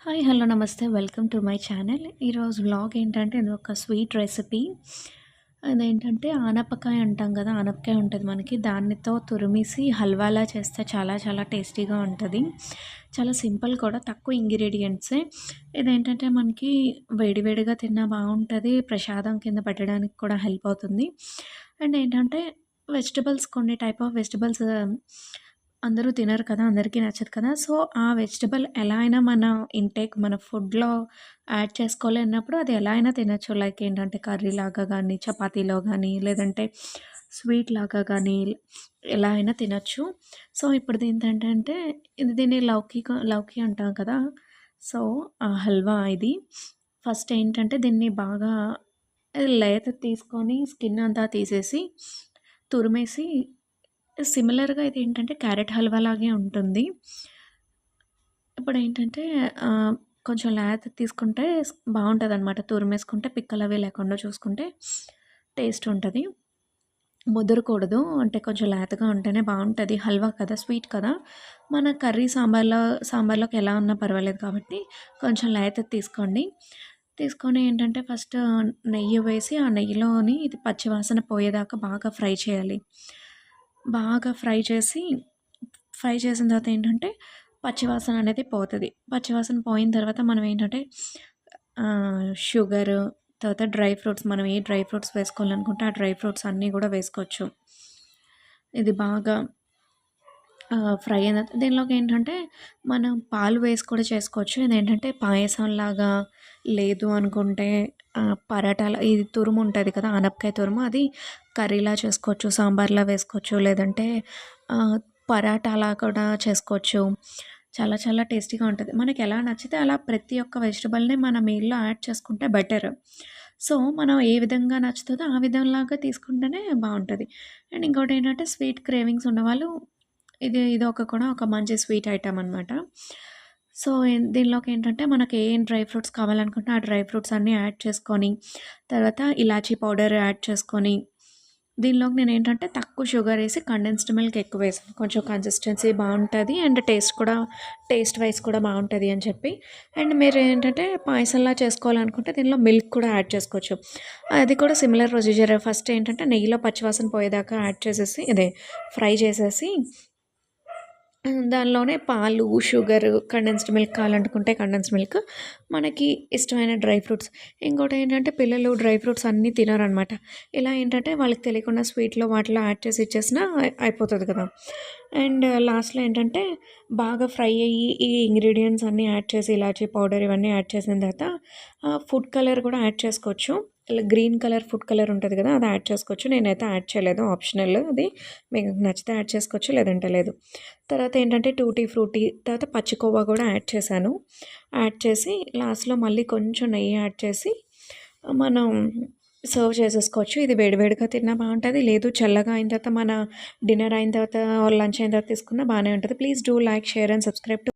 Hi hello నమస్తే welcome to my channel. ఈరోజు vlog ఏంటంటే ఇది ఒక స్వీట్ రెసిపీ. అదేంటంటే ఆనపకాయ అంటాం కదా, ఆనపకాయ ఉంటుంది మనకి, దానితో తురిమేసి హల్వాలా చేస్తే చాలా చాలా టేస్టీగా ఉంటుంది. చాలా సింపుల్ కూడా, తక్కువ ఇంగ్రీడియంట్సే. ఇదేంటంటే మనకి వేడివేడిగా తిన్నా బాగుంటుంది, ప్రసాదం కింద పెట్టడానికి కూడా హెల్ప్ అవుతుంది. అండ్ ఏంటంటే వెజిటబుల్స్, కొన్ని టైప్ ఆఫ్ వెజిటబుల్స్ అందరూ తినరు కదా, అందరికీ నచ్చదు కదా. సో, ఆ వెజిటబుల్ ఎలా అయినా మన ఇంటేక్, మన ఫుడ్‌లో యాడ్ చేసుకోవాలి అన్నప్పుడు అది ఎలా అయినా తినొచ్చు. లైక్ ఏంటంటే కర్రీలాగా గానీ, చపాతీలో గానీ, లేదంటే స్వీట్ లాగా గానీ, ఎలా అయినా తినొచ్చు. సో, ఇప్పుడుదేంటంటే దీన్ని లౌకి అంటాం కదా. సో, ఆ హల్వా ఇది. ఫస్ట్ ఏంటంటే దీన్ని బాగా లేత తీసుకొని స్కిన్ అంతా తీసేసి, తురిమేసి, సిమిలర్‌గా ఇదేంటంటే క్యారెట్ హల్వా లాగే ఉంటుంది. ఇప్పుడేంటంటే కొంచెం లేతది తీసుకుంటే బావుంటదనమాట. తురిమేసుకుంటే పిక్కలవి లేకుండా చూసుకుంటే టేస్ట్ ఉంటది. ముదరకూడదు. అంటే కొంచెం లేతగా ఉంటేనే బావుంటది. హల్వా కదా, స్వీట్ కదా! మన కర్రీ, సాంబార్‌లోకి ఎలా ఉన్నా పర్వాలేదు కాబట్టి కొంచెం లేతది తీసుకోండి. తీసుకొని ఏంటంటే ఫస్ట్ నెయ్యి వేసి, ఆ నెయ్యిలోని ఇది పచ్చివాసన పోయేదాకా బాగా ఫ్రై చేయాలి. బాగా ఫ్రై చేసిన తర్వాత ఏంటంటే పచ్చివాసన అనేది పోతది. పచ్చివాసన పోయిన తర్వాత మనం ఏంటంటే షుగరు, తర్వాత డ్రై ఫ్రూట్స్, మనం ఏ డ్రై ఫ్రూట్స్ వేసుకోవాలనుకుంటే ఆ డ్రై ఫ్రూట్స్ అన్నీ గూడా వేసుకోవచ్చు. ఇది బాగా ఫ్రై అయిన దీనిలోకి ఏంటంటే మనం పాలు వేసి కూడా చేసుకోవచ్చు. ఇదేంటంటే పాయసంలాగా, లేదు అనుకుంటే పరాటాల ఇది తురుము ఉంటది కదా, ఆనపకాయ తురుము, అది కర్రీలా చేసుకోవచ్చు, సాంబార్‌లా వేసుకోవచ్చు, లేదంటే ఆహ్, పరాటాలా కూడా చేసుకోవచ్చు. చాలా చాలా టేస్టీగా ఉంటది. మనకెలా నచ్చితే అలా ప్రతి ఒక్క వెజిటబుల్‌ని మన మీల్‌లో యాడ్ చేసుకుంటే బెటర్. సో, మనం ఏ విధంగా నచ్చుతదో ఆ విధంలాగా తీసుకుంటేనే బావుంటది. అండ్ ఇంకోటేంటంటే స్వీట్ క్రేవింగ్స్ ఉన్నవాళ్ళు ఇదొక కూడా ఒక మంచి స్వీట్ ఐటెమ్ అనమాట. సో, దీనిలోకేంటంటే మనకి ఏం డ్రై ఫ్రూట్స్ కావాలనుకుంటే ఆ డ్రై ఫ్రూట్స్ అన్నీ యాడ్ చేసుకొని, తర్వాత ఇలాచీ పౌడర్ యాడ్ చేసుకొని, దీనిలోకి నేనేంటంటే తక్కువ షుగరేసి కండెన్స్డ్ మిల్క్ ఎక్కువేసాను. కొంచెం కన్సిస్టెన్సీ బావుంటది. అండ్ టేస్ట్ వైస్ కూడా బావుంటది అని చెప్పి. అండ్ మీరేంటంటే పాయసంలా చేసుకోవాలనుకుంటే దీనిలో మిల్క్ కూడా యాడ్ చేసుకోవచ్చు. అది కూడా సిమిలర్ ప్రొసీజరే. ఫస్ట్ ఏంటంటే నెయ్యిలో పచ్చివాసన పోయేదాకా యాడ్ చేసేసి, ఫ్రై చేసేసి, దానిలోనే పాలు, షుగరు, కండెన్స్డ్ మిల్క్ కావాలనుకుంటే కండెన్స్డ్ మిల్క్, మనకి ఇష్టమైన డ్రై ఫ్రూట్స్. ఇంకోటేంటంటే పిల్లలు డ్రై ఫ్రూట్స్ అన్నీ తినరనమాట. ఇలా ఏంటంటే వాళ్ళకి తెలియకుండా స్వీట్‌లో వాటిలో యాడ్ చేసి ఇచ్చేసినా అయిపోతది కదా. అండ్ లాస్ట్‌లో ఏంటంటే బాగా ఫ్రై అయ్యి ఈ ఇంగ్రీడియెంట్స్ అన్నీ యాడ్ చేసి, ఇలాచీ పౌడర్ ఇవన్నీ యాడ్ చేసిన తర్వాత ఫుడ్ కలర్ కూడా యాడ్ చేసుకోవచ్చు. ఇలా గ్రీన్ కలర్ ఫుడ్ కలర్ ఉంటది కదా, అది యాడ్ చేసుకోవచ్చు. నేనైతే యాడ్ చేయలేదు, ఆప్షనల్ అది. మీకు నచ్చితే యాడ్ చేసుకోవచ్చు, లేదంటే లేదు. తర్వాత ఏంటంటే టూటీ ఫ్రూటీ, తర్వాత పచ్చికోవా కూడా యాడ్ చేశాను. యాడ్ చేసి లాస్ట్‌లో మళ్ళీ కొంచెం నెయ్యి యాడ్ చేసి మనం సర్వ్ చేసేసుకోవచ్చు. ఇది వేడివేడిగా తిన్నా బావుంటది. లేదు చల్లగా అయిన తర్వాత, మన డిన్నర్ అయిన తర్వాత, లంచ్ అయిన తర్వాత తీసుకున్నా బానే ఉంటది. Please do like, share and subscribe to